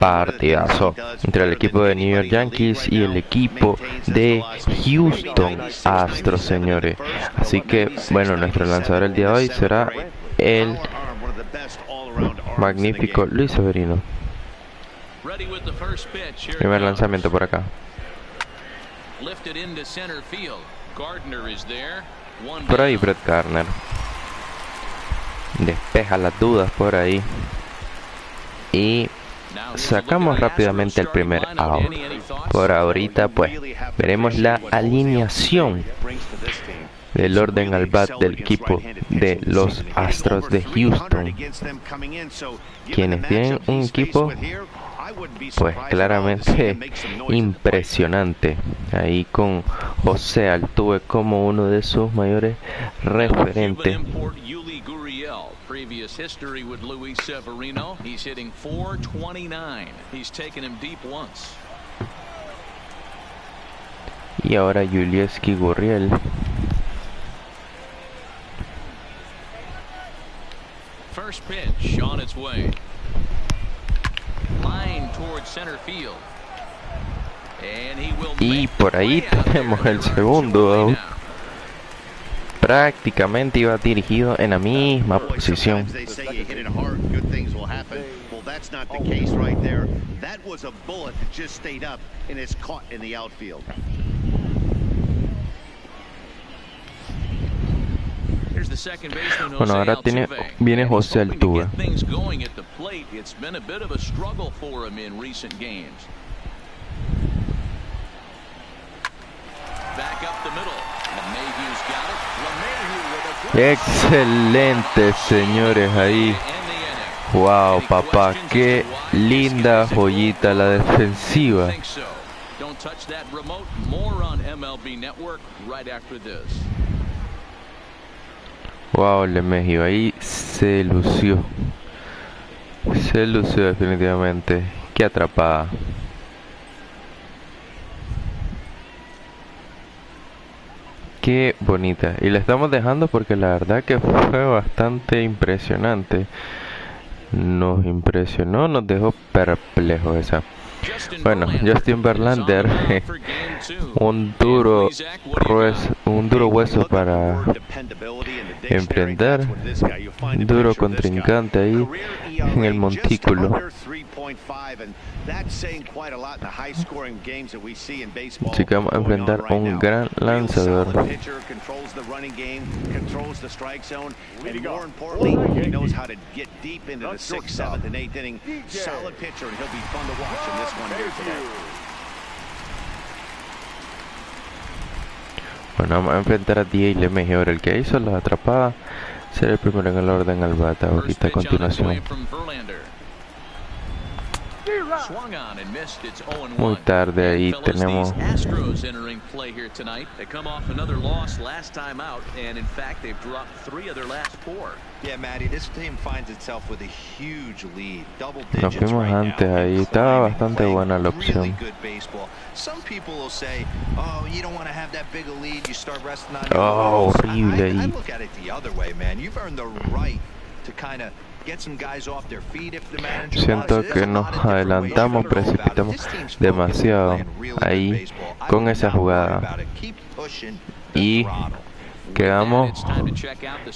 Partidazo entre el equipo de New York Yankees y el equipo de Houston Astros, señores. Así que, bueno, nuestro lanzador el día de hoy será el magnífico Luis Severino. Primer lanzamiento por acá. Por ahí Brett Gardner despeja las dudas por ahí y sacamos rápidamente el primer out. Por ahorita pues veremos la alineación del orden al bat del equipo de los Astros de Houston, quienes tienen un equipo pues claramente impresionante, ahí con José Altuve como uno de sus mayores referentes. Previous history with Luis Severino. He's hitting .429. He's taken him deep once. Y ahora Yulieski Gurriel. First pitch on its way. Line towards center field. And he will y por ahí tenemos el segundo out. Prácticamente iba dirigido en la misma posición. Bueno, ahora viene José Altuve. Excelente, señores, ahí. Wow, papá, qué linda joyita la defensiva. Wow, Lemegio ahí se lució. Se lució definitivamente. Qué atrapada. Qué bonita. Y la estamos dejando porque la verdad que fue bastante impresionante. Nos impresionó, nos dejó perplejos esa. Bueno, Justin Verlander, un duro hueso para emprender, un duro contrincante ahí en el montículo. Así que vamos a enfrentar un gran lanzador. Bueno, vamos a enfrentar a D.A. LeMahieu, el que hizo la atrapada. Será el primero en el orden al bata. Ahorita a continuación. Muy tarde ahí tenemos Astros entering play here tonight. They come off another loss last time out, and in fact they've dropped 3 of their last 4. Yeah, Matty, this team finds itself with a huge lead, double nos digits fuimos right antes now. ahí, estaba bastante buena la opción. Some people will say, "Oh, you don't want to have that big a lead. You start resting on Oh, horrible I ahí. look at it the other way, man. You've earned the right to kind of get some guys off their feet if the manager Siento wants. que nos adelantamos, precipitamos demasiado ahí con esa jugada y quedamos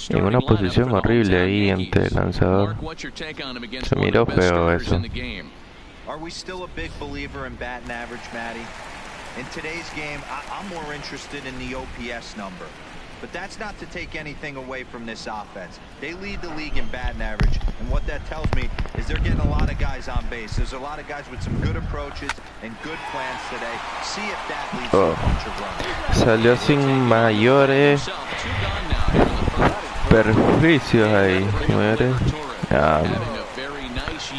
en una posición horrible ahí ante el lanzador. Se miró feo eso. Are we still a big believer in batting average, Matty? In today's game, I'm more interested in the OPS number. But that's not to take anything away from this offense. They lead the league in batting average, and what that tells me is they're getting a lot of guys on base. There's a lot of guys with some good approaches and good plans today. See if that leads to a bunch of runs. Salió sin mayores perjuicios ahí, señores.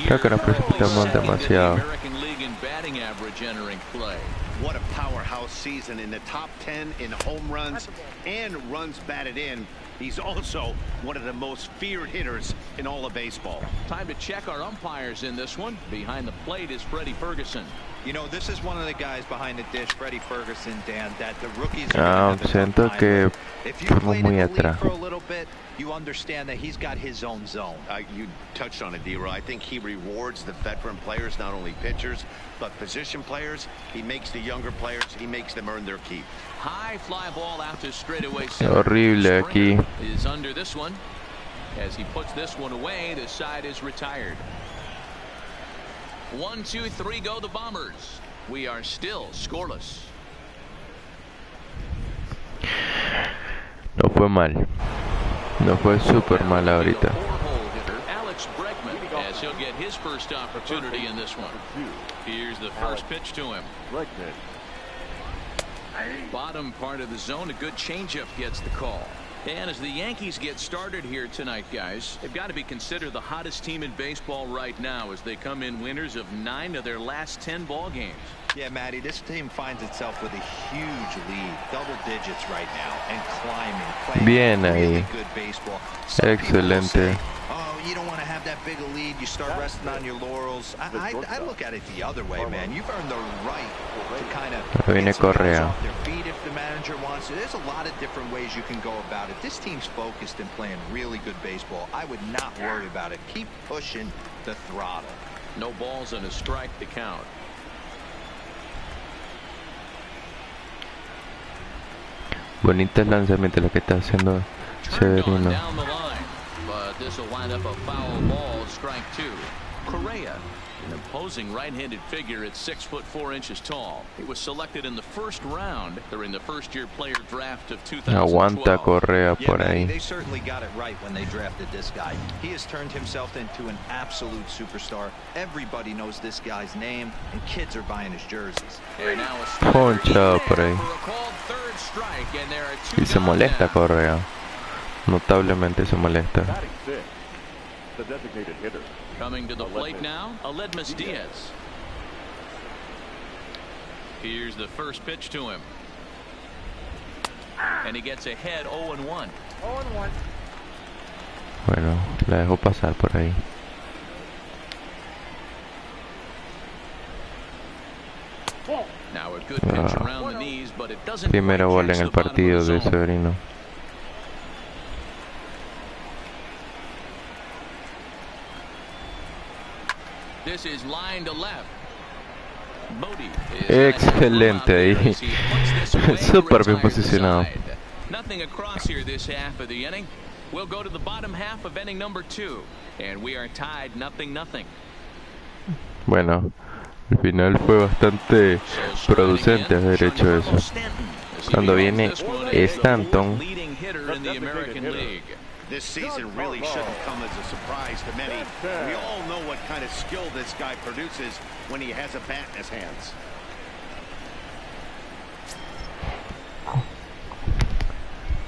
Creo que nos precipitamos demasiado. What a powerhouse season in the top 10 in home runs and runs batted in. He's also one of the most feared hitters in all of baseball. Time to check our umpires in this one. Behind the plate is Freddie Ferguson. You know, this is one of the guys behind the dish, Freddie Ferguson, Dan, that the rookies Ah, siento que fuimos muy atrás. for a little bit, you understand that he's got his own zone. You touched on it, D-Roy. I think he rewards the veteran players, not only pitchers, but position players. He makes the younger players, he makes them earn their keep. High fly ball out to straightaway. Horrible aquí. Is under this one. As he puts this one away, the side is retired. 1, 2, 3 go the Bombers. We are still scoreless. No fue mal. No fue super mal ahorita. Alex Bregman, as he'll get his first opportunity in this one. Here's the first pitch to him. Bottom part of the zone, a good changeup gets the call. And as the Yankees get started here tonight, guys, they've got to be considered the hottest team in baseball right now as they come in winners of 9 of their last 10 ball games. Yeah, Matty, this team finds itself with a huge lead, double digits right now, and climbing, playing Bien really ahí. good baseball. Excelente. Oh, you don't want to have that big a lead. You start resting on your laurels. I look at it the other way, man. You've earned the right to kind of Viene get some guys Correa. off their feet if the manager wants to. There's a lot of different ways you can go about it. This team's focused and playing really good baseball. I would not worry about it. Keep pushing the throttle. No balls and a strike to count. Bonito el lanzamiento lo que está haciendo Turned on Severino. down the line, but this will wind up a foul ball, strike 2. Correa, an imposing right-handed figure at 6'4" tall. He was selected in the first round during the first-year player draft of 2012. Aguanta Correa Yeah, por Matty, ahí. they certainly got it right when they drafted this guy. He has turned himself into an absolute superstar. Everybody knows this guy's name, and kids are buying his jerseys. And now a slider Poncha por ahí. for a called third strike, and there are 2 Y se down molesta now. Correa. Notablemente se molesta. The designated hitter. Coming to the plate now, Aledmus Diaz. Here's the first pitch to him. And he gets ahead 0-1. Bueno, la dejó pasar por ahí. Now a good pitch around the knees, but it doesn't Primera quite bola catch en el the bottom of partido the de zone. Severino. This is line to left. Bodie is Excelente ahí. as he puts this away to Súper bien retire the posicionado. side. Nothing across here this half of the inning. We'll go to the bottom half of inning number 2, and we are tied 0-0. Bueno, al final fue bastante producente haber hecho eso. Cuando viene Stanton, leading hitter in the American League. This season really shouldn't come as a surprise to many. We all know what kind of skill this guy produces when he has a bat in his hands.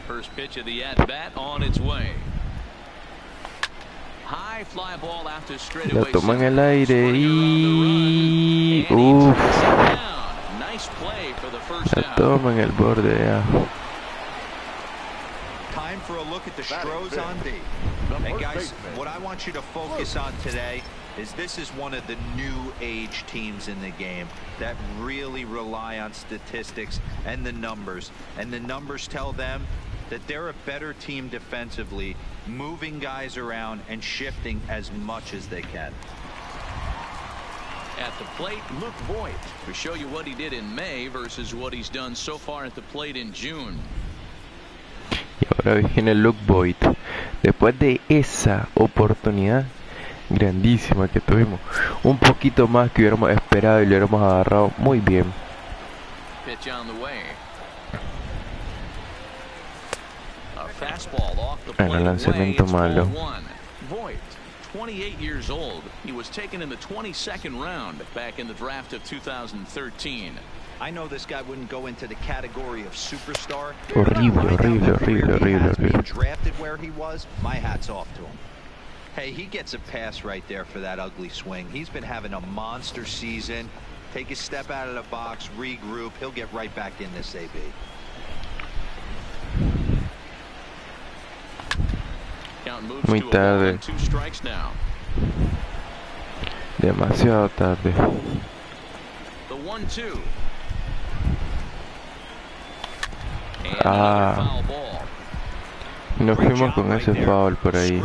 First pitch of the at-bat on its way. High fly ball out to la straightaway. toma en center. el aire y... And he Uff, takes it down. Nice play for the first la down. toma en el borde ya. Time for a look at the Astros on D. And guys, what I want you to focus on today is this is one of the new age teams in the game that really rely on statistics and the numbers. And the numbers tell them that they're a better team defensively, moving guys around and shifting as much as they can. At the plate, Luke Voigt. We show you what he did in May versus what he's done so far at the plate in June. Y ahora viene Luke Voigt. Después de esa oportunidad grandísima que tuvimos, un poquito más que hubiéramos esperado y lo hubiéramos agarrado muy bien. Pitch on the way. A fastball off the Bueno, plate lanzamiento away. It's malo. 1-1. Voigt, 28 years old. He was taken in the 22nd round back in the draft of 2013. I know this guy wouldn't go into the category of superstar. Horrible, horrible, horrible, Being horrible. drafted where he was, my hat's off to him. Hey, he gets a pass right there for that ugly swing. He's been having a monster season. Take a step out of the box, regroup. He'll get right back in this AB. Count moves Muy to a ball tarde. and 2 strikes now. Demasiado tarde. The 1-2. Ah, nos fuimos con ese foul por ahí.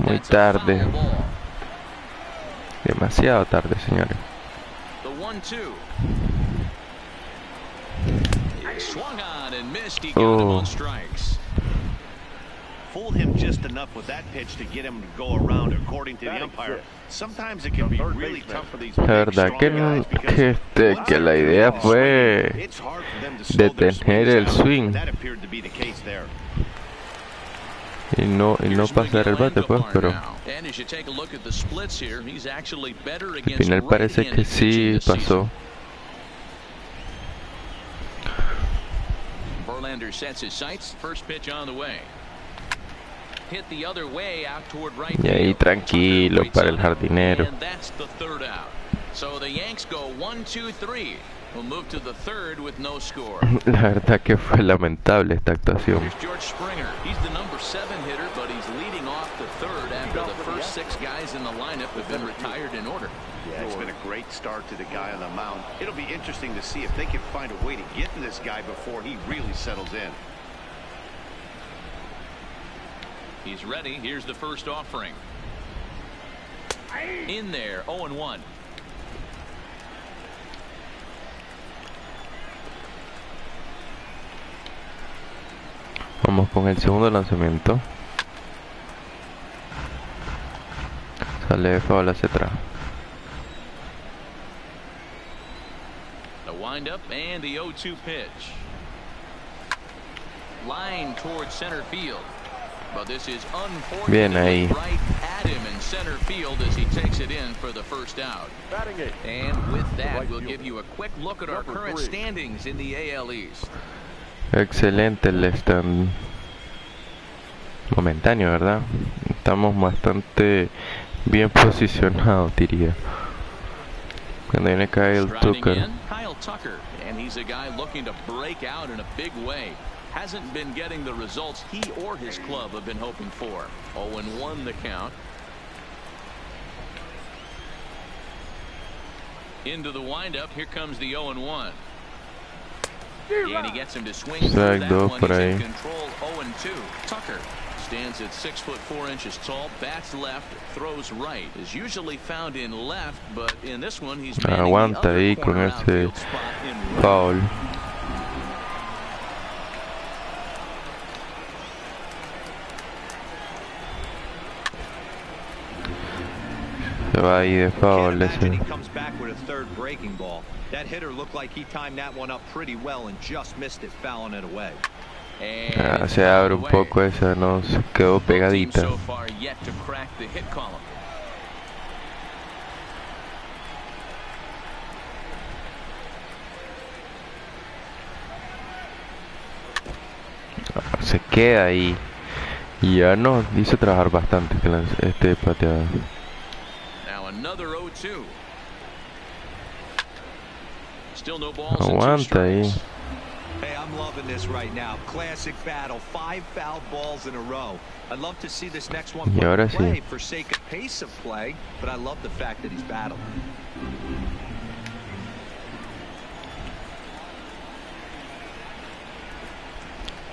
Muy tarde. Demasiado tarde, señores. Oh. Fooled him just enough with that pitch to get him to go around, according to the umpire. Sometimes it can be really tough for these La verdad que la idea fue detener el swing y no pasar el bate, pues, pero al final parece que sí pasó. Verlander sets his sights. First pitch on the way. Hit the other way out toward right. Y ahí tranquilo para el jardinero. And that's the third out. So the Yanks go 1-2-3. We'll move to the third with no score. La verdad que fue lamentable esta actuación. Here's George Springer. He's the number 7 hitter, but he's leading off the third after the first 6 guys in the lineup have been retired in order. Yeah, it's been a great start to the guy on the mound. It'll be interesting to see if they can find a way to get to this guy before he really settles in. He's ready. Here's the first offering. In there, 0-1. Vamos con el segundo lanzamiento. Sale de foul hacia atrás. The windup and the 0-2 pitch. Line towards center field. But this is Bien ahí. right at him in center field as he takes it in for the first out. And with that, we'll give you a quick look at our current standings in the AL East. Excelente el stand momentáneo, ¿verdad? Estamos bastante bien posicionados, diría. Cuando viene Kyle Tucker. Kyle Tucker, and he's a guy looking to break out in a big way. Hasn't been getting the results he or his club have been hoping for. 0-1 the count. Into the windup. Here comes the 0-1. And he gets him to swing through that one. He's in control. 0-2. Tucker stands at 6'4" tall. Bats left, throws right. Is usually found in left, but in this one he's aguanta ahí con ese foul. Se va ahí de foul ese. That hitter looked like he timed that one up pretty well and just missed it, fouling it away. Se abre un poco esa, no se quedó pegadita. Se queda ahí y ya nos hizo trabajar bastante este pateador. Aguanta ahí. Hey, I'm loving this right now. Classic battle. 5 foul balls in a row. I'd love to see this next one play for sake of pace of play, but I love the fact that he's battling.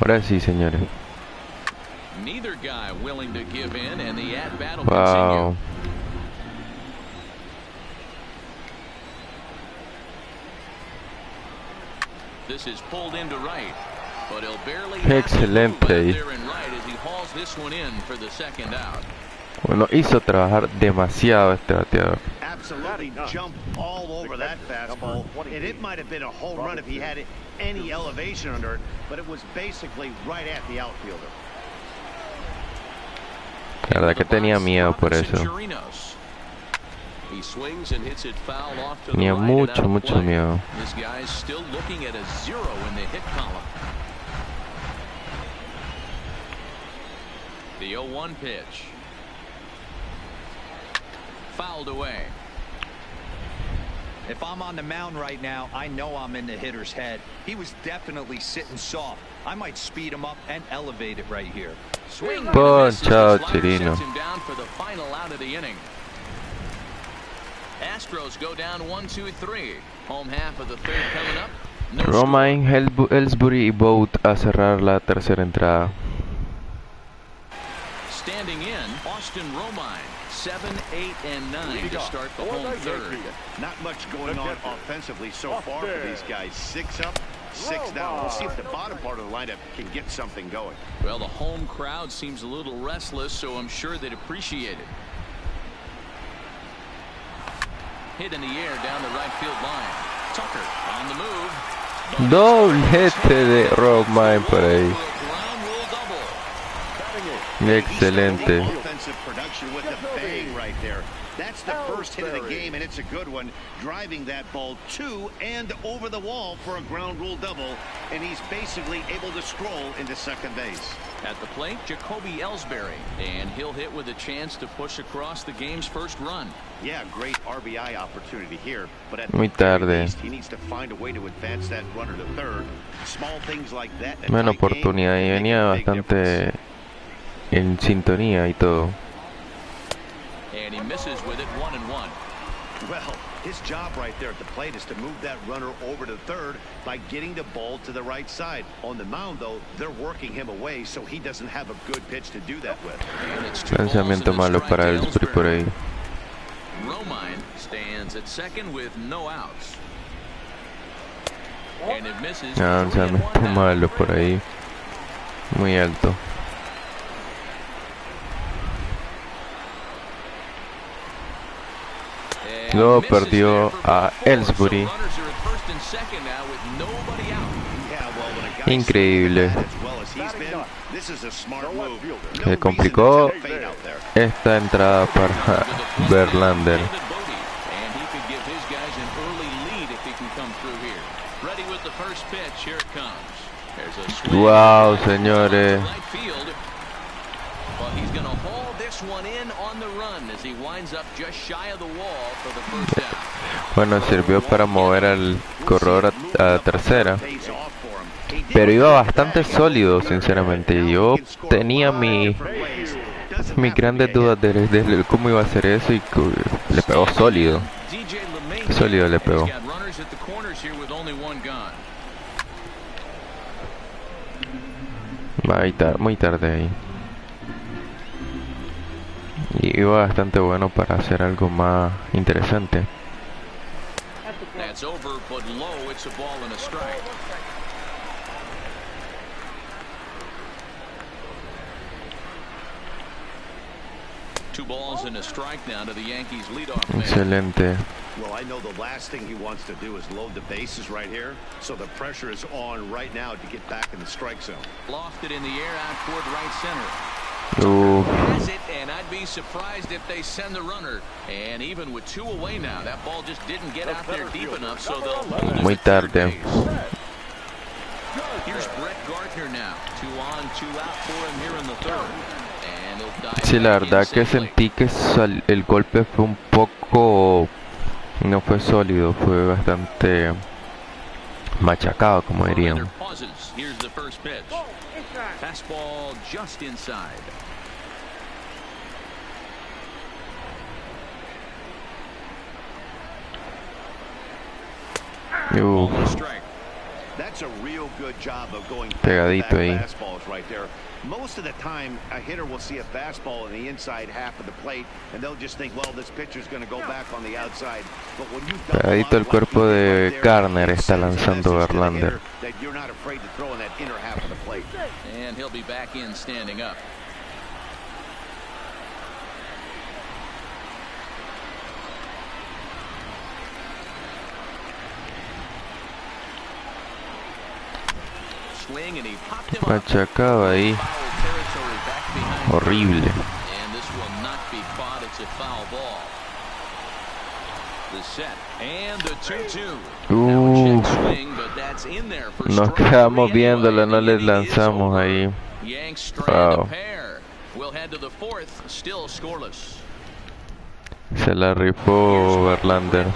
Ahora sí, señores. Neither guy willing to give in, and the at-bat will wow. continue. This is pulled into right, but he'll barely excelente ahí. there in right as he hauls this one in for the second out. Bueno, hizo trabajar demasiado este bateador. Absolutely jumped all over that fastball, and it might have been a home run if he had any elevation under it, but it was basically right at the outfielder. La verdad que tenía miedo por eso. He swings and hits it foul off to Tenía the right mucho miedo. This guy's still looking at a 0 in the hit column. The 0-1 pitch. Fouled away. If I'm on the mound right now, I know I'm in the hitter's head. He was definitely sitting soft. I might speed him up and elevate it right here. Ponchado, Chirino. Astros go down 1-2-3. Home half of the third coming up. No Romain, Ellsbury y Boat a cerrar la tercera entrada. Standing in, Austin Romine, 7, 8, and 9 to start the home third. Not much going on offensively so far for these guys. 6 up, 6 down. We'll see if the bottom part of the lineup can get something going. Well, the home crowd seems a little restless, so I'm sure they'd appreciate it. Hit in the air down the right field line. Tucker on the move. Doblete de Romain por ahí. Excelente. Offensive production with the bang right there. That's the first hit of the game, and it's a good one. Driving that ball to and over the wall for a ground rule double, and he's basically able to stroll into second base. At the plate, Jacoby Ellsbury, and he'll hit with a chance to push across the game's first run. Yeah, great RBI opportunity here, but at Muy the very tarde. least, he needs to find a way to advance that runner to third. Small things like that. Buena oportunidad y venía bastante en sintonía y todo. And he misses with it 1-1. Well, his job right there at the plate is to move that runner over to third by getting the ball to the right side. On the mound, though, they're working him away, so he doesn't have a good pitch to do that with. Lanzamiento malo para Ellsbury por ahí. Romine stands at second with no outs. And it misses. Lanzamiento malo por ahí. Muy alto. Lo perdió a Ellsbury. Increíble. Se complicó esta entrada para Verlander. Wow, señores. Bueno, sirvió para mover al corredor a tercera, pero iba bastante sólido, sinceramente. Yo tenía mis grandes dudas de cómo iba a hacer eso, y le pegó sólido. Sólido le pegó. Muy tarde ahí. Y iba bastante bueno para hacer algo más interesante. That's over, but low. It's a ball and a strike. Two balls and a strike now to the Yankees leadoff man. Excelente. Well, I know the last thing he wants to do is load the bases right here, so the pressure is on right now to get back in the strike zone. Lofted in the air out toward right center. Has it, and I'd be surprised if they send the runner. And even with 2 away now, that ball just didn't get out there deep enough, so they'll hold it. Muy tarde. Here's Brett Gardner now. 2 on, 2 out for him here in the third. And he'll dive. Sí, la verdad que sentí que el golpe fue un poco, no fue sólido, fue bastante machacado, como dirían. Here's the first pitch. Fastball just inside. That's a real good job of going pegadito ahí. fastballs right there. Most of the time, a hitter will see a fastball in the inside half of the plate, and they'll just think, well, this pitcher's going to go back on the outside. But when you pegadito el cuerpo de Garner está lanzando Verlander. That you're not afraid to throw in that inner half of the plate. And he'll be back in standing up. Machacado ahí. Horrible. Nos quedamos viéndolo, no les lanzamos ahí. Wow. Se la rifó Verlander.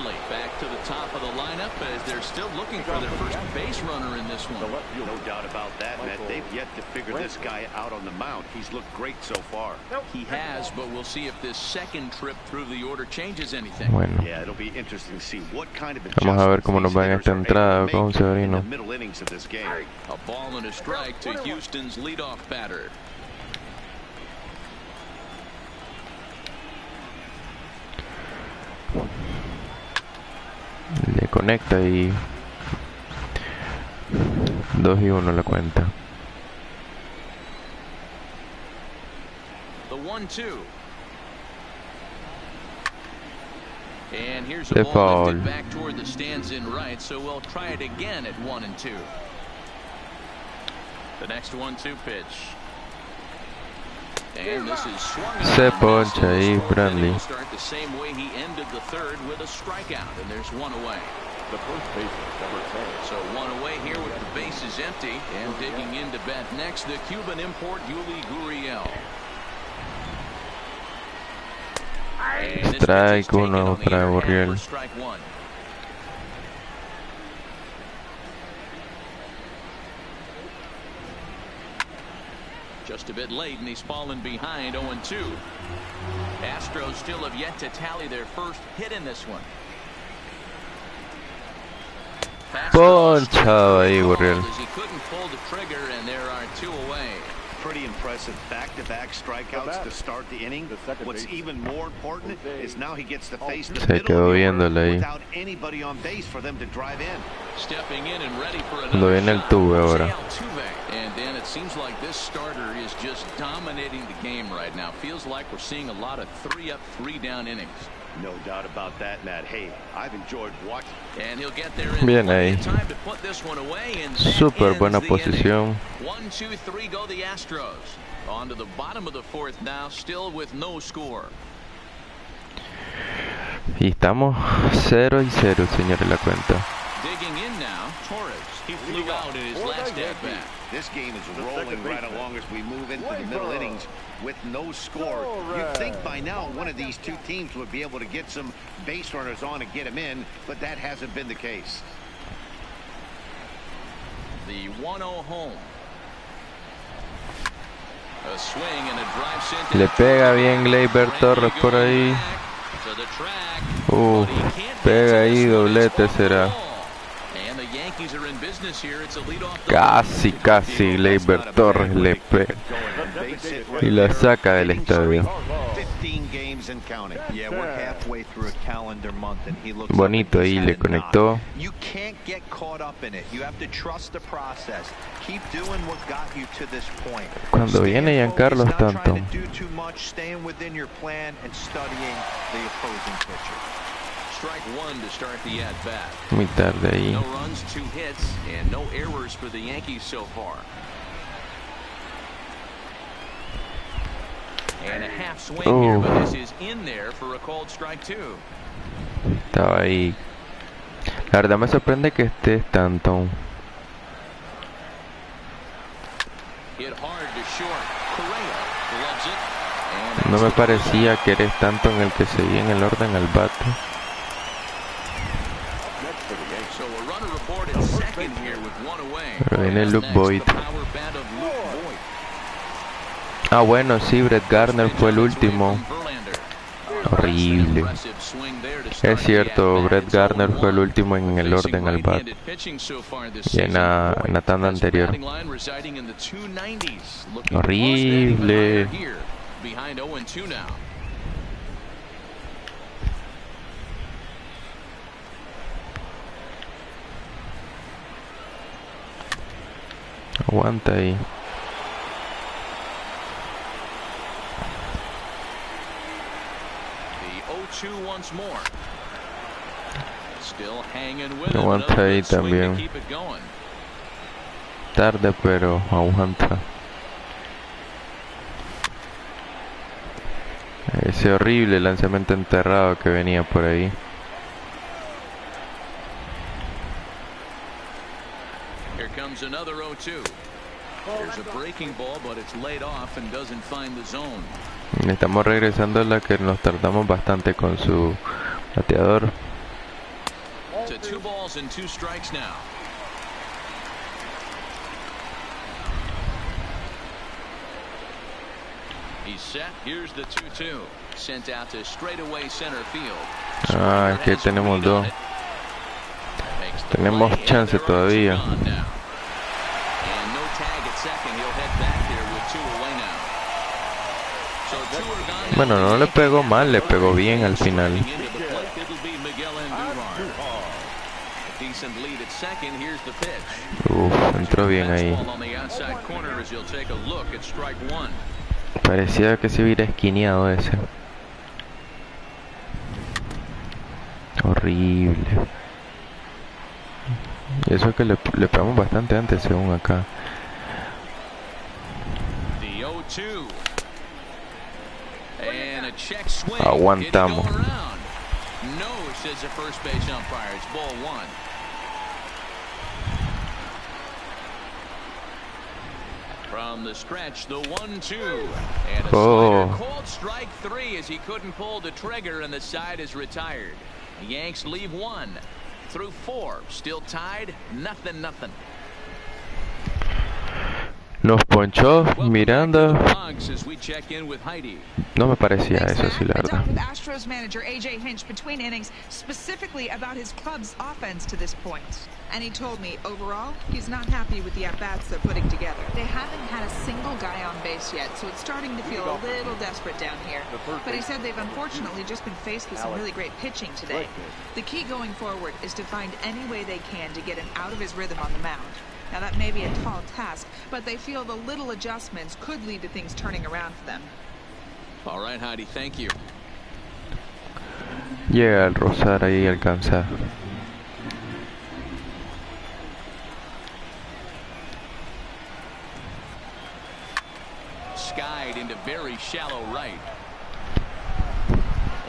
this one. No doubt about that, Matt. They've yet to figure this guy out on the mound. He's looked great so far. He has, but we'll see if this second trip through the order changes anything. Bueno, Yeah, it'll be interesting to see what kind of vamos a ver cómo nos va en esta entrada con in the Severino. middle innings of this game. A ball and a strike to Houston's leadoff batter. Le conecta y 2-1 la cuenta. The 1-2. And here's a Le ball foul. lifted back toward the stands in right, so we'll try it again at 1-2. The next 1-2 pitch. And this is swung Se on. poncha ahí, Bradley. He'll start the same way he ended the third with a strikeout, and there's one away. The first baseman, number 10. So one away here with the bases empty, and digging in to bat next, the Cuban import Yuli Gurriel. And this pitch is Strike taken uno on the para air and Gurriel. for strike one. Just a bit late, and he's fallen behind 0-2. Astros still have yet to tally their first hit in this one. Ponchado ahí, Gurriel. As he couldn't pull the trigger, and there are two away. Pretty impressive back-to-back strikeouts to start the inning. What's even more important is now he gets to face the Se middle quedó of the viéndole order ahí. without anybody on base for them to drive in. Stepping in and ready for Lo another viene el shot. tubo ahora. Jose Altuve. And then it seems like this starter is just dominating the game right now. Feels like we're seeing a lot of 3-up, 3-down innings. No doubt about that, Matt. Hey, I've enjoyed watching. And he'll get there in Bien plenty ahí. of time to put this one away, and that Súper ends buena the posición. inning. 1, 2, 3 go the Astros. On to the bottom of the fourth now, still with no score. Y estamos 0-0, señores, la cuenta. Digging in now, Torres. He flew out in his last at-bat. This game is rolling right along as we move into the middle innings with no score. You'd think by now one of these two teams would be able to get some base runners on and get them in, but that hasn't been the case. The 1-0 home. A swing and a drive sent Le pega bien Gleyber Torres por ahí. to the track. Pega ahí, doblete será. And the Yankees are in business here. It's a leadoff. Casi Gleyber Torres le pega y la saca del estadio. 15 games and counting. Yeah, we're halfway through a calendar month and he looks Bonito like ahí, he's le had a knock. conectó. You can't get caught up in it. You have to trust the process. Keep doing what got you to this point. Cuando viene Staying Giancarlo focused, not tanto. trying to do too much, staying within your plan and studying the opposing pitcher. Strike one to start the at-bat. Muy tarde ahí. No runs, 2 hits, and no errors for the Yankees so far. And a half swing here, but this is in there for a called strike 2. Estaba ahí. La verdad me sorprende que esté Stanton. Hit hard to short. Correa gloves it. And No me parecía que era Stanton el que seguía en el orden al bate. so a runner aboard at second here with one away. Pero viene Luke Next, Boyd. the power bat of Luke Boyd. Ah, bueno, sí, Brett Gardner fue el último. Horrible. Es cierto, Brett Gardner fue el último en el orden al bat. Y en la tanda anterior. Horrible. Aguanta ahí. Aguanta ahí también. Tarde, pero aguanta. Ese horrible lanzamiento enterrado que venía por ahí. Here comes another 0-2. There's a breaking ball, but it's laid off and doesn't find the zone. Estamos regresando a la que nos tardamos bastante con su bateador. To 2 balls and 2 strikes now. He's set. Here's the 2-2. Sent out to straightaway center field. Ah, aquí tenemos dos. Tenemos chance todavía. Bueno, no le pegó mal, le pegó bien al final. Entró bien ahí. Parecía que se hubiera esquineado ese. Horrible. Y eso es que le pegamos bastante antes, según acá. Aguantamos. From the stretch, the 1-2, and a slider, cold strike 3 as he couldn't pull the trigger, and the side is retired. The Yanks leave 1 through 4, still tied, nothing. Nos ponchó Miranda. No me parecía eso, sí, la verdad. Astros manager AJ Hinch between innings specifically about his club's offense to this point. And he told me, overall, he's not happy with the at-bats they're putting together. They haven't had a single guy on base yet, so it's starting to feel a little desperate down here. But he said they've unfortunately just been faced with some really great pitching today. The key going forward is to find any way they can to get him out of his rhythm on the mound. Now, that may be a tall task, but they feel the little adjustments could lead to things turning around for them. All right, Heidi, thank you. Llega al rozar ahí, alcanza. Skied into very shallow right.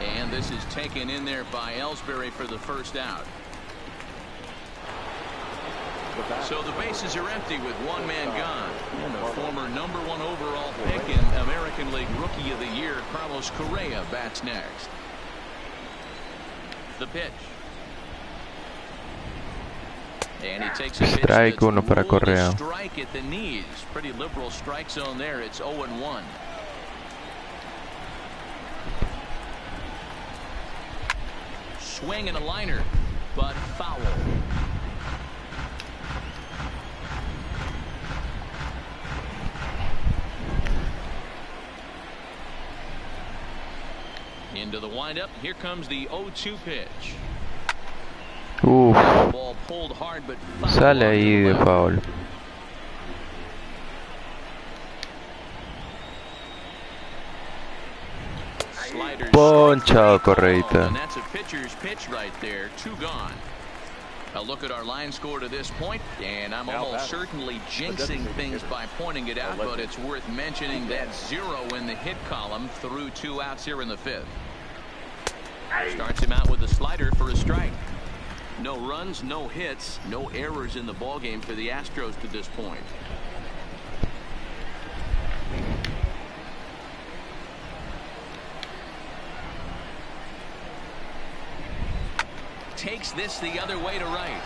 And this is taken in there by Ellsbury for the first out. So the bases are empty with one man gone. And the former #1 overall pick in American League Rookie of the Year, Carlos Correa, bats next. The pitch. And he takes a strike uno para Correa. Strike at the knees. Pretty liberal strike zone there. It's 0-1. Swing and a liner, but foul. Into the windup. Here comes the 0-2 pitch. Ball pulled hard, but sale ahí de foul. Ponchado, Correita. And that's a pitcher's pitch right there. 2 gone. A look at our line score to this point, and I'm almost certainly jinxing things by pointing it out, but it's worth mentioning that 0 in the hit column through 2 outs here in the 5th. Starts him out with a slider for a strike. No runs, no hits, no errors in the ballgame for the Astros to this point. Takes this the other way to right.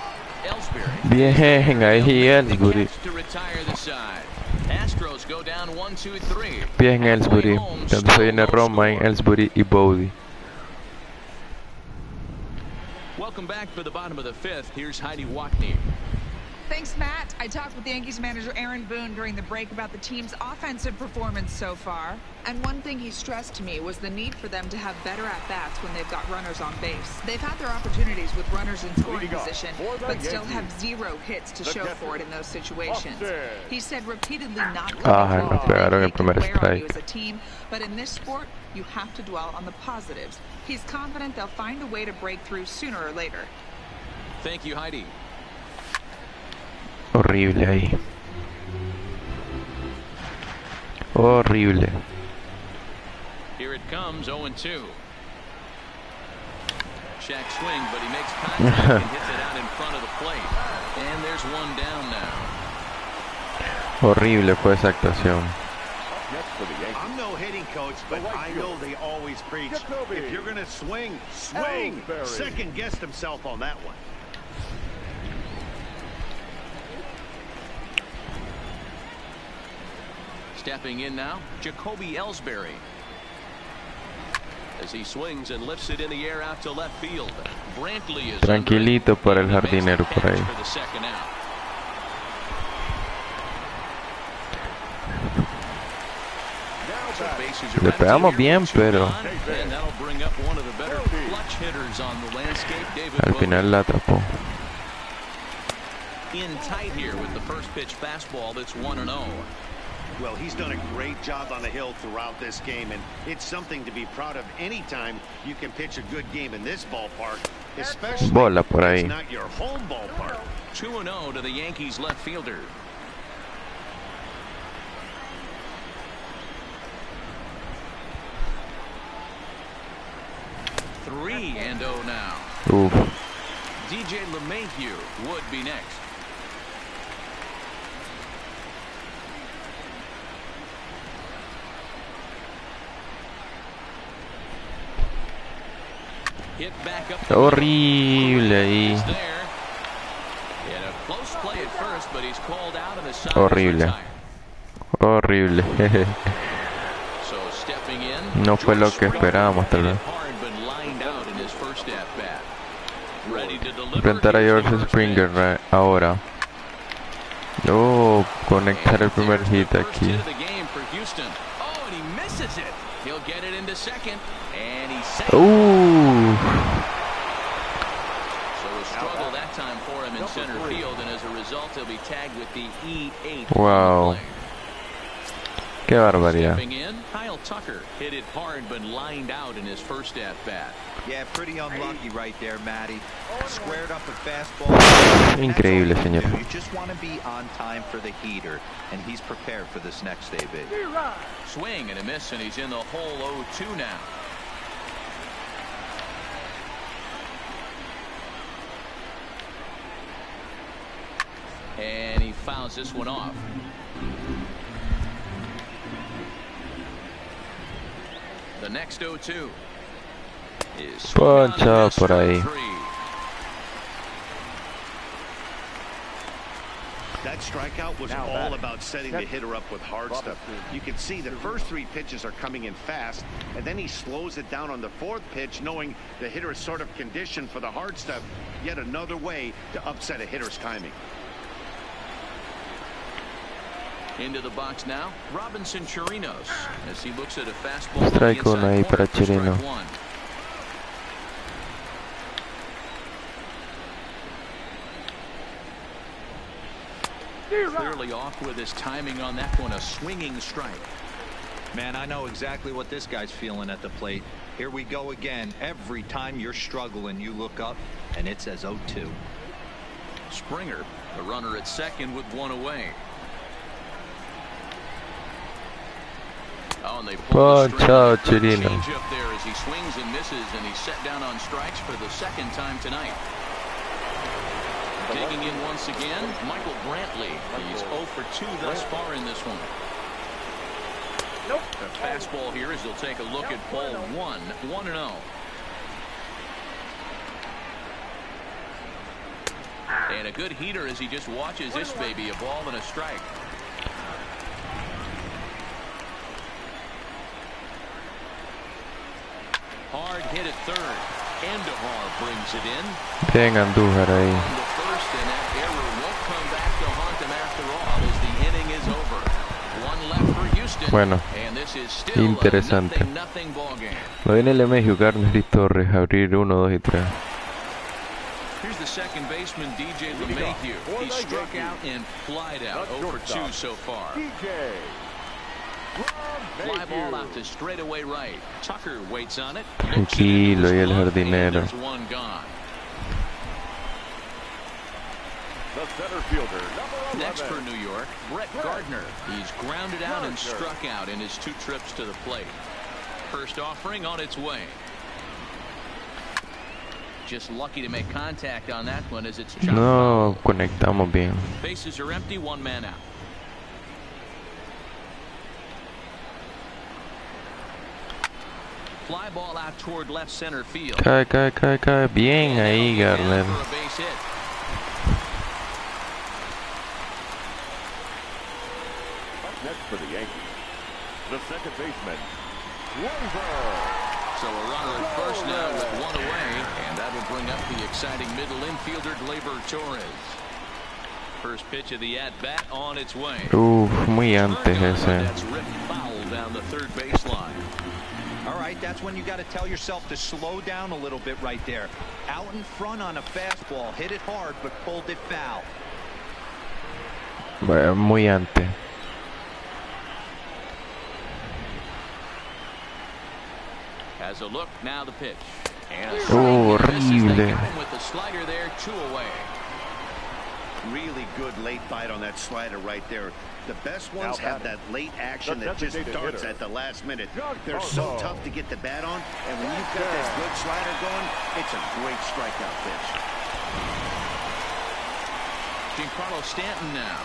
Ellsbury. Bien ahí, Ellsbury. To retire the side. Astros go down 1-2-3. Bien Ellsbury. Cuando se viene Roma en Ellsbury y Bowdy. Welcome back for the bottom of the 5th. Here's Heidi Watney. Thanks, Matt. I talked with Yankees manager Aaron Boone during the break about the team's offensive performance so far. And one thing he stressed to me was the need for them to have better at-bats when they've got runners on base. They've had their opportunities with runners in scoring position, but still have 0 hits to show for it in those situations. He said repeatedly not nos pegaron el primer strike. as a team, but in this sport, you have to dwell on the positives. He's confident they'll find a way to break through sooner or later. Thank you, Heidi. Horrible ahí. Horrible. Here it comes, 0-2. Check swing, but he makes contact and hits it out in front of the plate. And there's one down now. Horrible fue esa actuación. I'm no hitting coach, but I know they always preach. If you're going to swing, swing. Second guessed himself on that one. Stepping in now, Jacoby Ellsbury. As he swings and lifts it in the air out to left field. Brantley is Tranquilito para el jardinero por ahí. for the second out. Le pegamos bien, pero al final la atrapó. In tight here with the first pitch fastball that's 1-0. Well, he's done a great job on the hill throughout this game, and it's something to be proud of anytime you can pitch a good game in this ballpark, especially Bola por ahí. if it's not your home ballpark. 2-0 to the Yankees left fielder. Three and 0 now. Uf. DJ LeMahieu would be next. Hit back up. Horrible ahí. He's there. He had a close play at first, but he's called out and the side is Horrible. retired. Horrible. So stepping in, No fue lo que George esperábamos, tal vez. Hard, but lined out in his first at-bat. Ready to deliver. Enfrentar a George Springer ahora. Oh, conectar el primer hit aquí. Oh, and he misses it. He'll get it into second, and he's safe. So a struggle that time for him in center field, and as a result, he'll be tagged with the E8. Wow. Qué barbaridad. Stepping in, Kyle Tucker hit it hard, but lined out in his first at-bat. Yeah, pretty unlucky right there, Matty. Squared up a fastball. Increíble, señor. You just want to be on time for the heater, and he's prepared for this next AB. Swing and a miss, and he's in the hole 0-2 now. And he fouls this one off. The next 0-2 is Poncha por ahí. That strikeout was all about setting the hitter up with hard stuff. You can see the first three pitches are coming in fast, and then he slows it down on the fourth pitch, knowing the hitter is sort of conditioned for the hard stuff. Yet another way to upset a hitter's timing. Into the box now, Robinson Chirinos, as he looks at a fastball. Strike one ahí para Chirino. Clearly off with his timing on that one, a swinging strike. Man, I know exactly what this guy's feeling at the plate. Here we go again. Every time you're struggling, you look up, and it says 0-2. Springer, the runner at second with one away. Oh, and they pull the string. Change up there as he swings and misses, and he's set down on strikes for the second time tonight. Digging in once again, Michael Brantley. He's 0 for 2 thus far in this one. The fastball here as he'll take a look at ball 1, 1-0. And a good heater as he just watches this baby, a ball and a strike. Hard hit at third. Andújar brings it in. Bien Andújar ahí. On the first, and that error won't come back to haunt him after all as the inning is over. One left for Houston. Bueno, and this is still interesante. a nothing ball game. No viene LeMahieu, Garner y Torres a abrir 1, 2 y 3. Here's the second baseman, DJ LeMahieu. He struck out and flied out. 0 for 2 so far. Fly ball out to straightaway right. Tucker waits on it. Tranquilo y el jardinero. There's one gone. The center fielder, number 11. Next for New York, Brett Gardner. He's grounded out and struck out in his 2 trips to the plate. First offering on its way. Just lucky to make contact on that one as it's chopped. No conectamos bien. Bases are empty, 1 man out. Fly ball out toward left center field. Cae. Bien ahí, Garner. Next for the Yankees, the second baseman, Rivera. So a runner at first now with one away, and that will bring up the exciting middle infielder, Gleyber Torres. First pitch of the at-bat on its way. Muy antes ese. That's ripped foul down the third baseline. All right, that's when you got to tell yourself to slow down a little bit right there. Out in front on a fastball, hit it hard, but pulled it foul. Bueno, muy antes. As a look, now the pitch. And horrible. with the slider there, 2 away. Really good late bite on that slider right there. The best ones have that late action that just darts at the last minute. They're so tough to get the bat on, and when you've got this good slider going, it's a great strikeout pitch. Giancarlo Stanton now.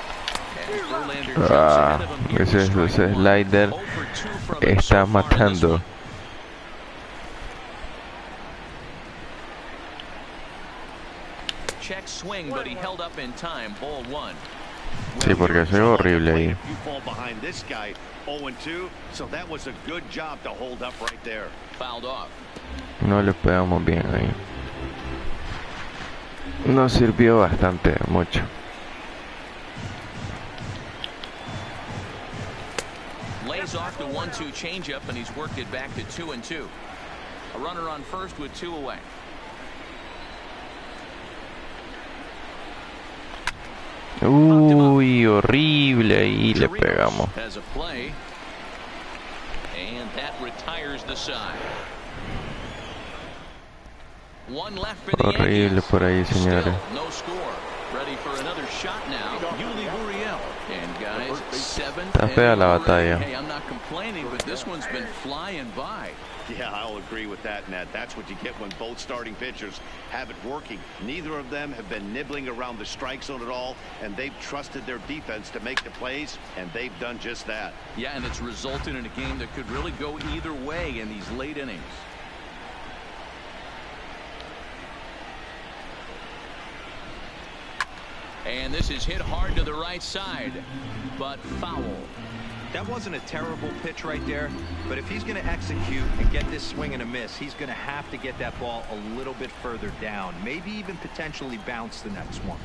And Verlander jumps ahead of him here ese slider 0 for 2 from him está so far in this matando. one. Check swing, but he held up in time. Ball 1. Sí, porque soy horrible ahí. You fall behind this guy 0-2, so that was a good job to hold up right there. Fouled off. No le pegamos bien ahí. Nos sirvió bastante, mucho. Lays off the 1-2 changeup, and he's worked it back to 2-2. A runner on first with 2 away. Uy, horrible, ahí le pegamos. Has a play, and that retires the side. One left for the Horrible Yankees. por ahí, señores. Still no score. Ready for another shot now. Yuli Gurriel. And guys, 7th. Está fea la batalla. Hey, I'm not complaining, but this one's been flying by. Yeah, I'll agree with that, Nat. That's what you get when both starting pitchers have it working. Neither of them have been nibbling around the strike zone at all, and they've trusted their defense to make the plays, and they've done just that. Yeah, and it's resulted in a game that could really go either way in these late innings. And this is hit hard to the right side, but foul. That wasn't a terrible pitch right there, but if he's going to execute and get this swing and a miss, he's going to have to get that ball a little bit further down, maybe even potentially bounce the next one.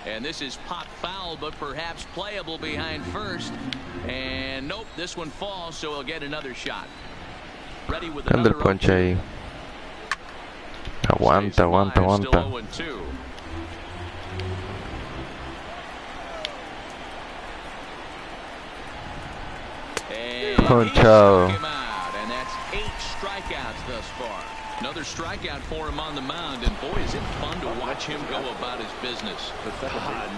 And this is pop foul, but perhaps playable behind first. And nope, this one falls, so he'll get another shot. Ready with Anda another el ponche ahí. Aguanta, aguanta, aguanta. Still 0-2. Ponchado. And that's 8 strikeouts thus far. Another strikeout for him on the mound, and boy, is it fun to watch him go about his business.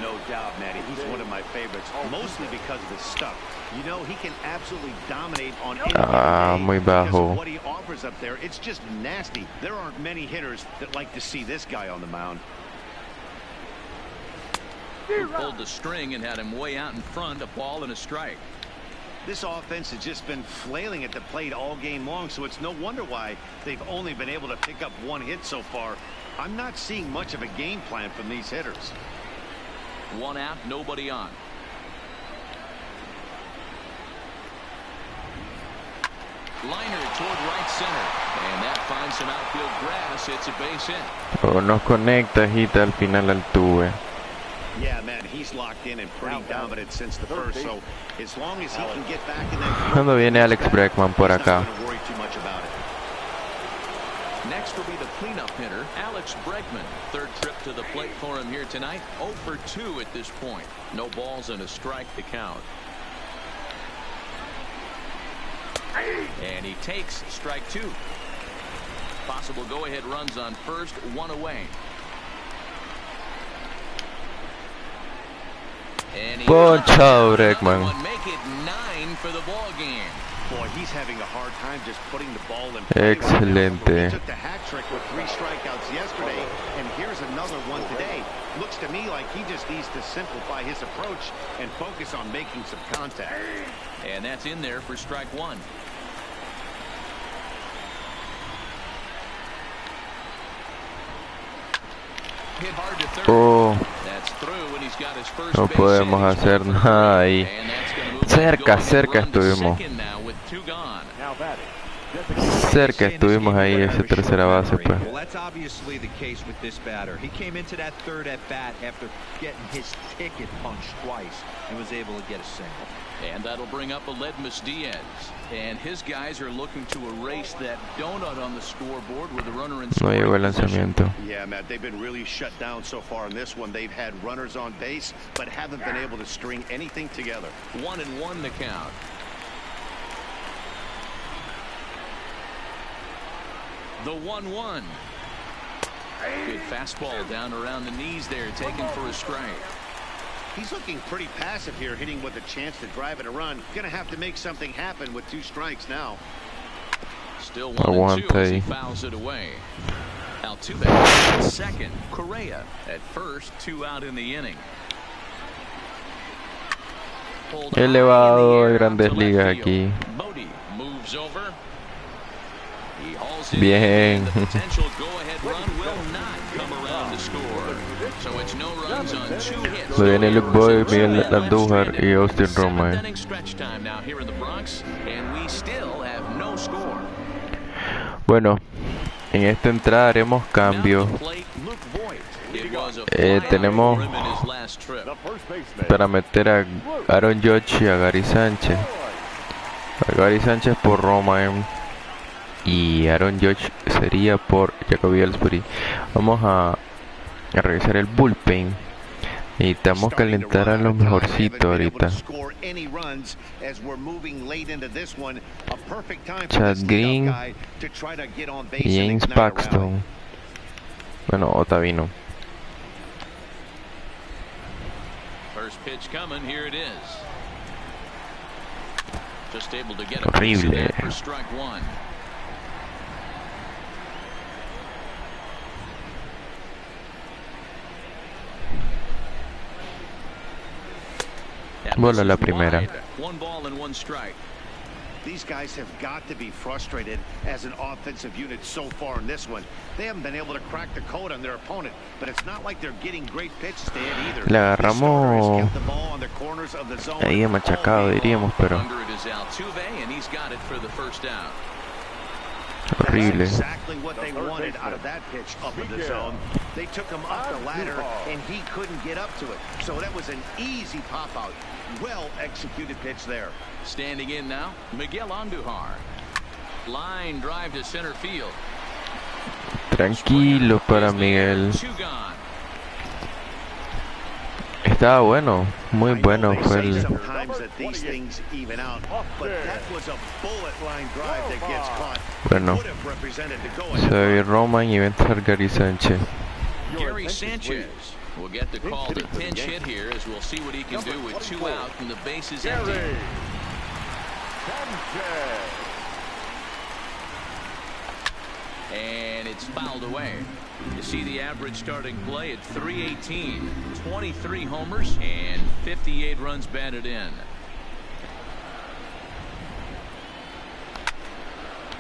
No doubt, Matty. He's one of my favorites, mostly because of his stuff. You know, he can absolutely dominate on any muy because bajo. of what he offers up there. It's just nasty. There aren't many hitters that like to see this guy on the mound. He pulled the string and had him way out in front, a ball and a strike. This offense has just been flailing at the plate all game long, so it's no wonder why they've only been able to pick up 1 hit so far. I'm not seeing much of a game plan from these hitters. 1 out, nobody on. Liner toward right center, and that finds some outfield grass. It's a base hit. O nos conecta, hita al final al tuve. Yeah, man, he's locked in and pretty dominant since the first, so as long as he can get back in that... Cuando viene Alex Bregman por acá. Not gonna worry too much about it. Next will be the cleanup hitter, Alex Bregman. 3rd trip to the plate for him here tonight. 0 for 2 at this point. No balls and a strike to count. And he takes strike 2. Possible go-ahead runs on first, 1 away. Ponchado Bregman. Make it 9 for the ball game. Boy, he's having a hard time just putting the ball in play. Excelente. He took the hat trick with 3 strikeouts yesterday, and here's another one today. Looks to me like he just needs to simplify his approach and focus on making some contact. And that's in there for strike 1. hit hard to third. Oh, That's through, and he's got his first no base podemos hit. He's hacer one for nada three. ahí. And that's gonna move Cerca, that cerca going to estuvimos. second now with two gone. Now batting. Cerca estuvimos ahí esa tercera base, pues. Well, that's obviously the case with this batter. He came into that third at bat after getting his ticket punched twice and was able to get a single. And that'll bring up Aledmus Diaz. And his guys are looking to erase that donut on the scoreboard with a runner in No llegó el scoring position. lanzamiento. Yeah, Matt, they've been really shut down so far in this one. They've had runners on base, but haven't been able to string anything together. 1-1 the count. The 1-1. Good fastball down around the knees there, taken for a strike. He's looking pretty passive here, hitting with a chance to drive it a run. Gonna have to make something happen with 2 strikes now. Still 1-2 as he fouls it away. Altuve at second. Correa at first. 2 out in the inning. Elevado de Grandes Ligas aquí. Bodie moves over. He hauls Bien. the potential go-ahead run will not come around to score. So it's no runs on 2 hits. Se viene Luke Boy, Miguel Andújar y Austin Roma. Inning stretch time now here in the Bronx, and we still have no score. Bueno, en esta entrada haremos cambios. Tenemos para meter a Aaron Judge y a Gary Sánchez. A Gary Sánchez por Roma y Aaron Judge sería por Jacoby Ellsbury. Vamos a revisar el bullpen. Necesitamos calentar a los mejorcitos ahorita. Chad Green y James Paxton. Bueno, Otavino. Horrible. Bola la primera. These guys have got to be frustrated as an offensive unit so far in this one. They haven't been able to crack the code on their opponent, but it's not like they're getting great pitches to hit either. Le agarramos ahí machacado, diríamos, pero horrible. Exactly what they wanted out of that pitch up in the zone. They took him up the ladder and he couldn't get up to it. So that was an easy pop out. Well executed pitch there. Standing in now, Miguel Andujar. Line drive to center field. Tranquilo para Miguel. Estaba bueno, muy bueno fue el... Bueno, Soy Roman y va a entrar Gary Sánchez. Gary Sanchez will get the call to pinch hit here as we'll see what he can do with 2 out and the bases empty. And it's fouled away. You see the average starting play at 318, 23 homers and 58 runs batted in.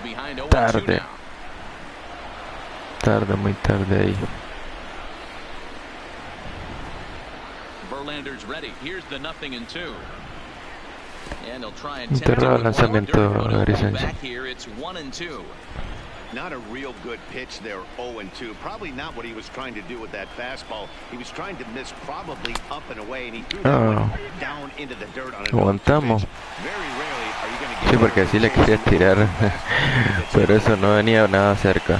Behind 0-2 now. Tarde, muy tarde ahí. Verlander's ready. Here's the 0-2. And he'll try and Enterrado el lanzamiento Gary Sánchez. back here. It's 1-2. Not a real good pitch there, 0-2. Probably not what he was trying to do with that fastball. He was trying to miss probably up and away, and he threw that one down into the dirt on an Aguantamos. Very rarely are you going to get... Sí, porque así le quería tirar, pero eso no venía nada cerca.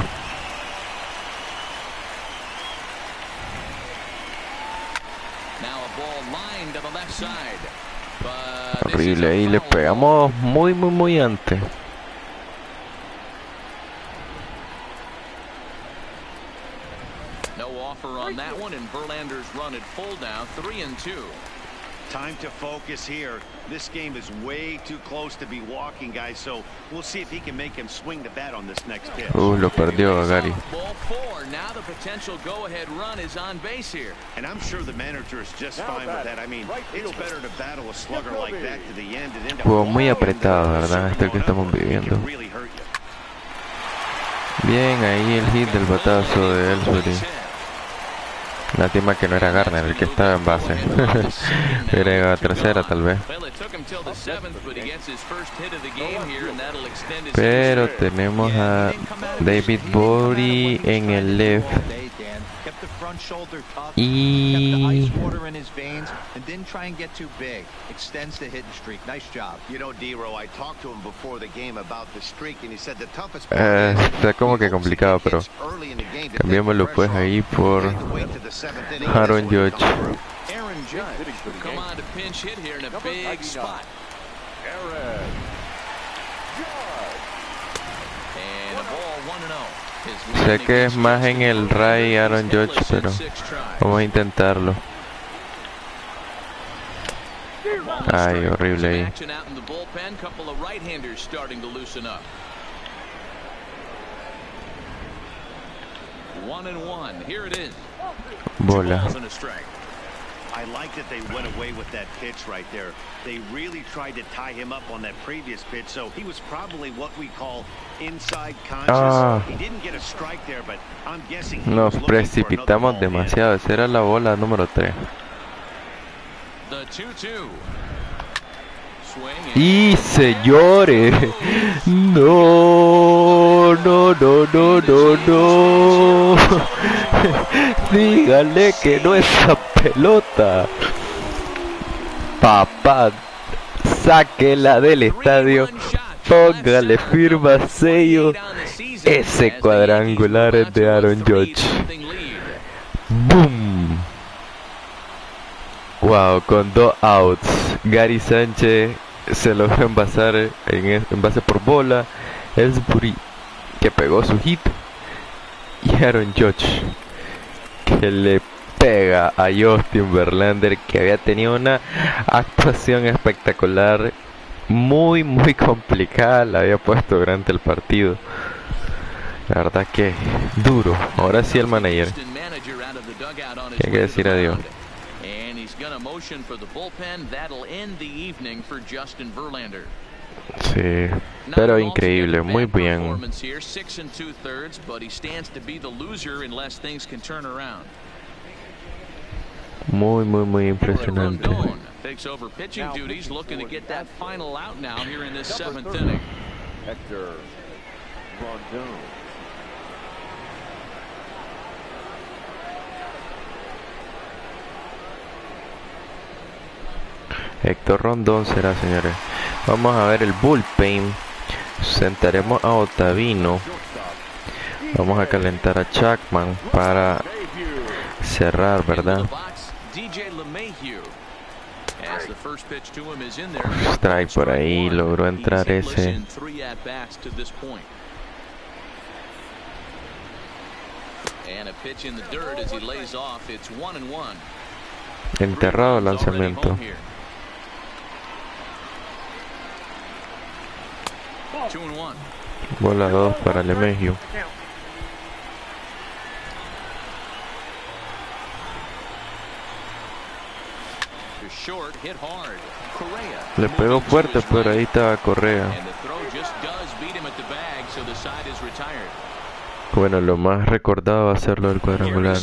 Horrible, y le pegamos muy antes. No offer on that one, and Verlander's run at full now, 3-2. Time to focus here. This game is way too close to be walking, guys, so we'll see if he can make him swing the bat on this next pitch. Lo perdió Gary. Ball 4. Now the potential go-ahead run is on base here. And I'm sure the manager is just fine with that. I mean, it's better to battle a slugger like that to the end and end up... Juego muy apretado, ¿verdad? Este que estamos viviendo. Bien, ahí el hit del batazo de Ellsbury. Lástima que no era Garner el que estaba en base. Era tercera tal vez. Pero tenemos a David Bory en el left. Y está como que complicado, pero cambiémoslo pues ahí por Aaron Judge. Sé que es más en el Ray Aaron Judge, pero vamos a intentarlo. Ay, horrible ahí. Bola. I like that they went away with that pitch right there. They really tried to tie him up on that previous pitch, so he was probably what we call inside conscious. He didn't get a strike there, but I'm guessing he Nos precipitamos demasiado. Esa era la bola número 3. Y señores, no. Dígale que no esa pelota. Papá, sáquela del estadio, póngale firma, sello. Ese cuadrangular es de Aaron Judge. Boom. Wow, con 2 outs. Gary Sánchez se logró envasar en base por bola. Ellsbury, que pegó su hit. Y Aaron Judge, que le pega a Justin Verlander, que había tenido una actuación espectacular, muy complicada, la había puesto durante el partido. La verdad que duro. Ahora sí el manager tiene que decir adiós. Sí, pero increíble, muy bien. Muy impresionante. Héctor Rondón será, señores. Vamos a ver el bullpen. Sentaremos a Ottavino. Vamos a calentar a Chapman para cerrar, ¿verdad? Strike por ahí, logró entrar ese. Enterrado el lanzamiento. Bola 2 para LeMahieu. Le pegó fuerte, pero ahí estaba Correa. Bueno, lo más recordado va a ser lo del cuadrangular.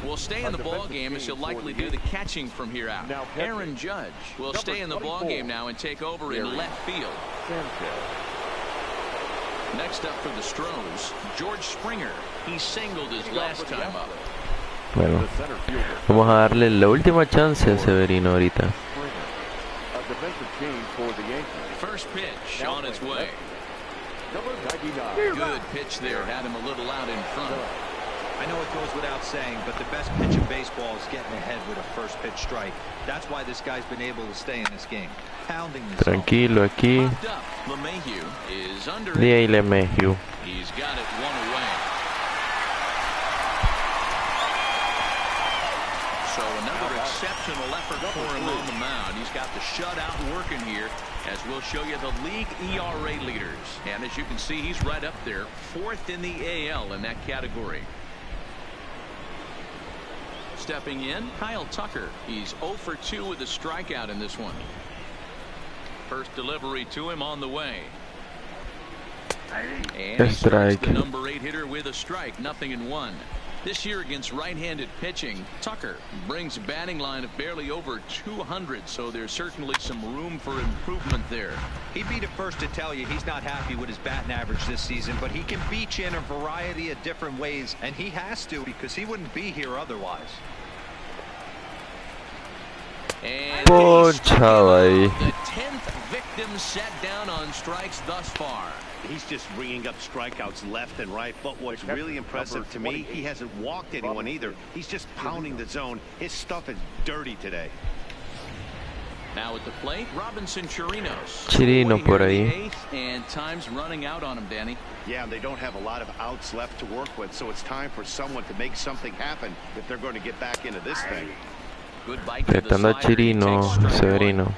Will stay in the ball game and she'll likely do the catching from here out. Aaron Judge will stay in the ball game now and take over in left field. Next up for the Astros, George Springer. He singled his last time up. Bueno, vamos a darle la última chance a Severino ahorita. First pitch on its way. Good pitch there, had him a little out in front. I know it goes without saying, but the best pitch in baseball is getting ahead with a first pitch strike. That's why this guy's been able to stay in this game. Pounding this. Tranquilo aquí. De ahí LeMahieu. He's got it one away. So another exceptional effort for him on the mound. He's got the shutout working here, as we'll show you the league ERA leaders. And as you can see, he's right up there, 4th in the AL in that category. Stepping in, Kyle Tucker. He's 0 for 2 with a strikeout in this one. First delivery to him on the way. And he strikes the number 8 hitter with a strike, 0-1. This year against right-handed pitching, Tucker brings a batting line of barely over 200, so there's certainly some room for improvement there. He'd be the first to tell you he's not happy with his batting average this season, but he can beat you in a variety of different ways, and he has to because he wouldn't be here otherwise. And Ponchado ahí. the 10th victim set down on strikes thus far. He's just ringing up strikeouts left and right, but what's really impressive to me, he hasn't walked anyone either. He's just pounding the zone. His stuff is dirty today. Now at the plate, Robinson Chirinos. Chirino por ahí. And time's running out on him, Danny. Yeah, they don't have a lot of outs left to work with, so it's time for someone to make something happen if they're going to get back into this thing. Good bite to the Estando slider. He Chirino, takes strike one. Severino.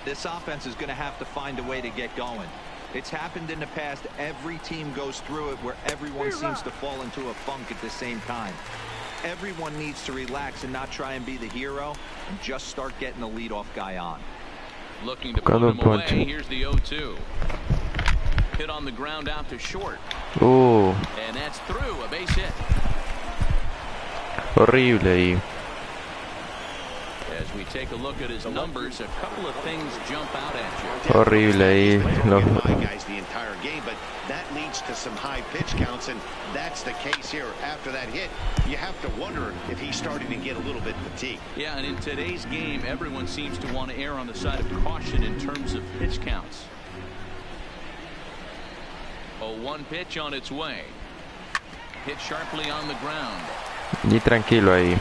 This offense is going to have to find a way to get going. It's happened in the past. Every team goes through it where everyone seems to fall into a funk at the same time. Everyone needs to relax and not try and be the hero and just start getting the leadoff guy on. Looking to put him away. Here's the 0-2. Hit on the ground out to short. And that's through. A base hit. Horrible ahí. As we take a look at his numbers, a couple of things jump out at you. Horrible ahí. No. Guys the entire game, but that leads to some high pitch counts, and that's the case here. After that hit, you have to wonder if he's starting to get a little bit fatigued. Yeah, and in today's game, everyone seems to want to err on the side of caution in terms of pitch counts. A 1 pitch on its way. Hit sharply on the ground. Y tranquilo ahí.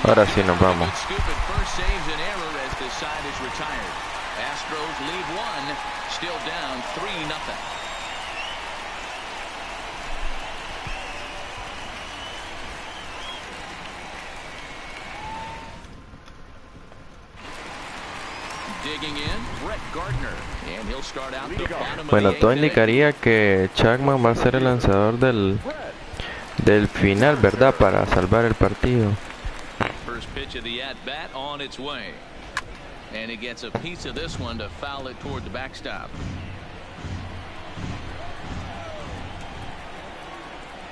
Ahora sí nos vamos. First saves an error as the side is retired. Astros lead 1, still down 3-0. Digging in, Brett Gardner, and he'll start out the bottom Bueno, of the todo 8th indicaría que Chapman va a ser el lanzador del final, ¿verdad? Para salvar el partido. First pitch of the at-bat on its way. And he gets a piece of this one to foul it toward the backstop.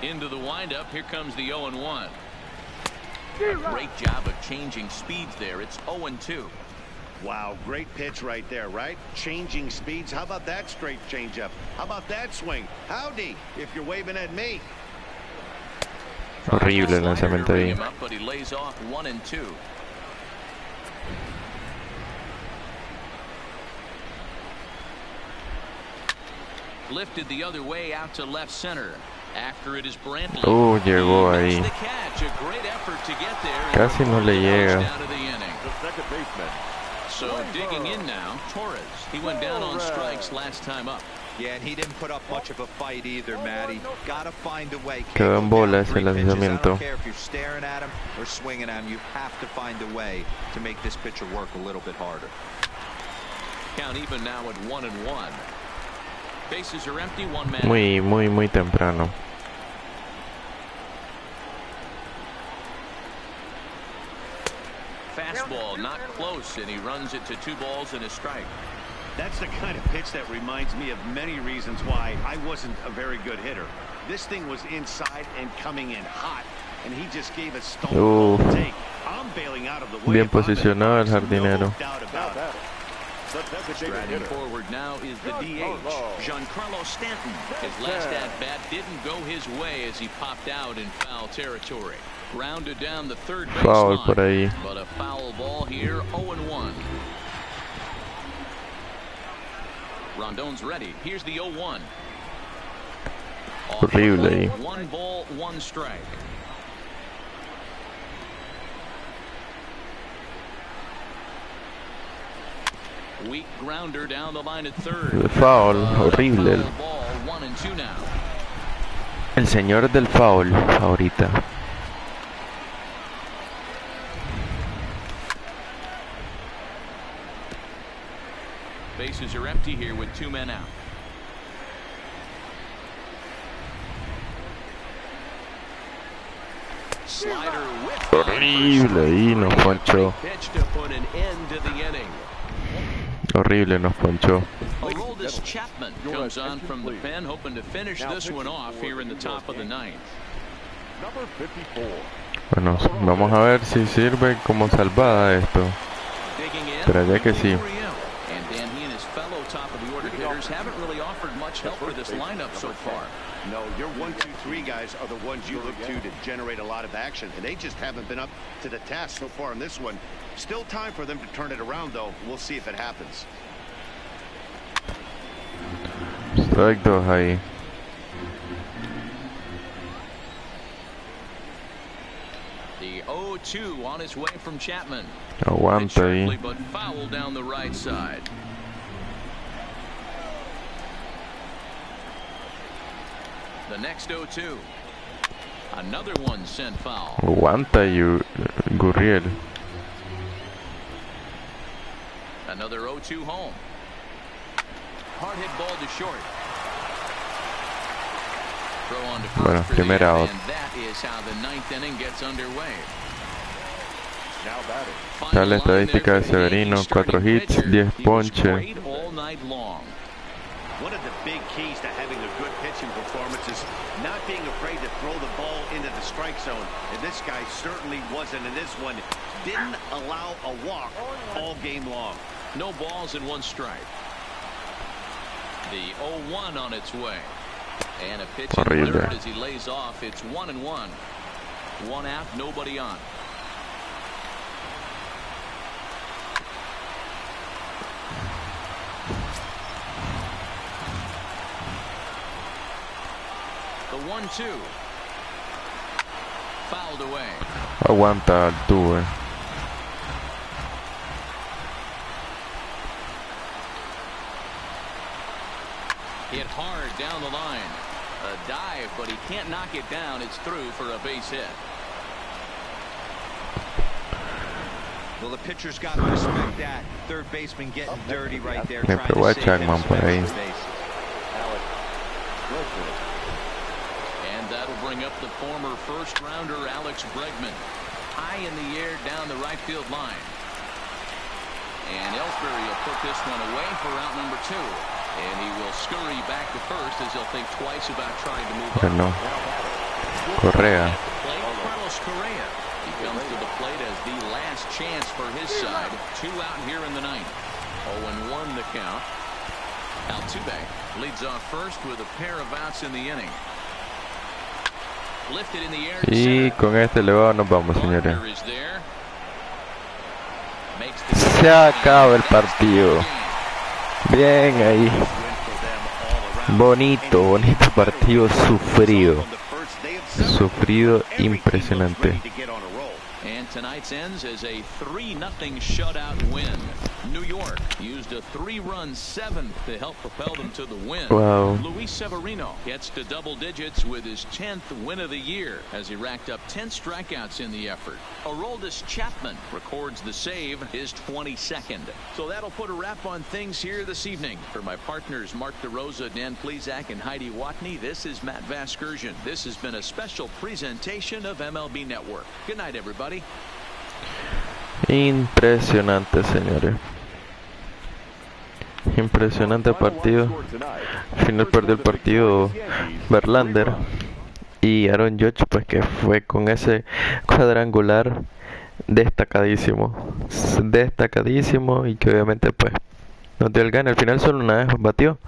Into the windup, here comes the 0-1. A great job of changing speeds there. It's 0-2. Wow, great pitch right there, right? Changing speeds. How about that straight changeup? How about that swing? Howdy, if you're waving at me. Horrible el lanzamiento ahí. But he lays off 1-2. Lifted the other way out to left center. After it is Brantley. Llegó ahí. The catch. A great effort to get there. Casi no le llega. Down to the inning. The second baseman. So digging in now, Torres. He went down on strikes last time up. Yeah, and he didn't put up much of a fight either, Matty. Gotta find a way. Quedó en bola ese I lanzamiento. don't care if you're staring at him or swinging at him. You have to find a way to make this pitcher work a little bit harder. Count even now at 1-1. Bases are empty. One man. Muy temprano. Fastball not close, and he runs it to 2 balls and a strike. That's the kind of pitch that reminds me of many reasons why I wasn't a very good hitter. This thing was inside and coming in hot, and he just gave a stone cold take. I'm bailing out of the way. Bien posicionado el jardinero. No doubt about it. Striding forward now is the DH, Giancarlo Stanton. His last at-bat didn't go his way as he popped out in foul territory. Grounded down the third Foul por baseline, ahí. but a foul ball here, 0-1. Rondon's ready. Here's the 0-1. Horrible ahí. 1 ball, 1 strike. Weak grounder down the line at third. Foul, horrible. Ball, 1-2 now. El señor del foul ahorita. Bases are empty here with 2 men out. Slider with Horrible ahí, nos ponchó. pitch to put an end to the inning. Horrible, nos ponchó. Aroldis Chapman comes on from the pen, hoping to finish this one off here in the top of the 9th. Number 54. Bueno, vamos a ver si sirve como salvada esto. Digging in, Pero ya que sí. and Dan, he and his fellow top of the order hitters haven't really offered much help for this lineup so far. No, your 1, 2, 3 guys are the ones you look to generate a lot of action, and they just haven't been up to the task so far in this one. Still time for them to turn it around, though. We'll see if it happens. Strike 2 ahí. The 0-2 on his way from Chapman. Aguanta ahí. Sharply, but foul down the right side. The next 0-2. Another one sent foul. Aguanta ahí, Gurriel. Another 0-2 home. Hard hit ball to short. Throw on to Bueno, first for the primer out, out. and that is how the ninth inning gets underway. Now batting. Está la estadística de Severino, 4 hits, 10 ponches. One of the big keys to having a good pitching performance is not being afraid to throw the ball into the strike zone. And this guy certainly wasn't in this one. Didn't allow a walk all game long. No balls and 1 strike. The 0-1 on its way. And a pitch in Horrible. third as he lays off. It's 1-1. 1 out, nobody on. The 1-2. Fouled away. Aguanta Altuve. Hit hard down the line. A dive, but he can't knock it down. It's through for a base hit. Well, the pitcher's got to respect that. Third baseman getting dirty right there. Me Trying pegó a to save Chapman him por some ahí. extra base. And that'll bring up the former first-rounder Alex Bregman. High in the air down the right field line. And Ellsbury will put this one away for out number 2. And he will scurry back to first as he'll think twice about trying to move up. No. Correa. Plate, Carlos Correa. He comes to the plate as the last chance for his side. 2 out here in the ninth. 0-1 the count. Altuve leads off first with a pair of outs in the inning. Lifted in the air to Y center. con este elevado nos vamos, señores. Gardner is there. Makes the Se acaba el partido. Bien ahí. Bonito, bonito partido, sufrido. Sufrido, impresionante. And tonight's ends as a 3-0 shutout win. New York used a 3-run 7th to help propel them to the win. Wow. Luis Severino gets to double digits with his 10th win of the year as he racked up 10 strikeouts in the effort. Aroldis Chapman records the save, his 22nd. So that'll put a wrap on things here this evening. For my partners Mark DeRosa, Dan Plesac, and Heidi Watney, this is Matt Vasgersian. This has been a special presentation of MLB Network. Good night, everybody. Impresionante, señores. Impresionante partido. Al final perdió el partido Verlander. Y Aaron Judge, pues que fue con ese cuadrangular destacadísimo. Destacadísimo y que obviamente pues nos dio el gane. Al final solo una vez batió,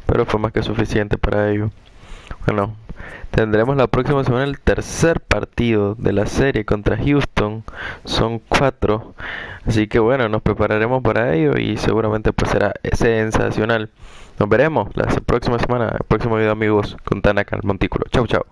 pero fue más que suficiente para ello. Bueno, tendremos la próxima semana el tercer partido de la serie contra Houston. Son 4. Así que bueno, nos prepararemos para ello y seguramente pues será sensacional. Nos veremos la próxima semana, el próximo video, amigos, con Tanaka, el Montículo. Chau, chau.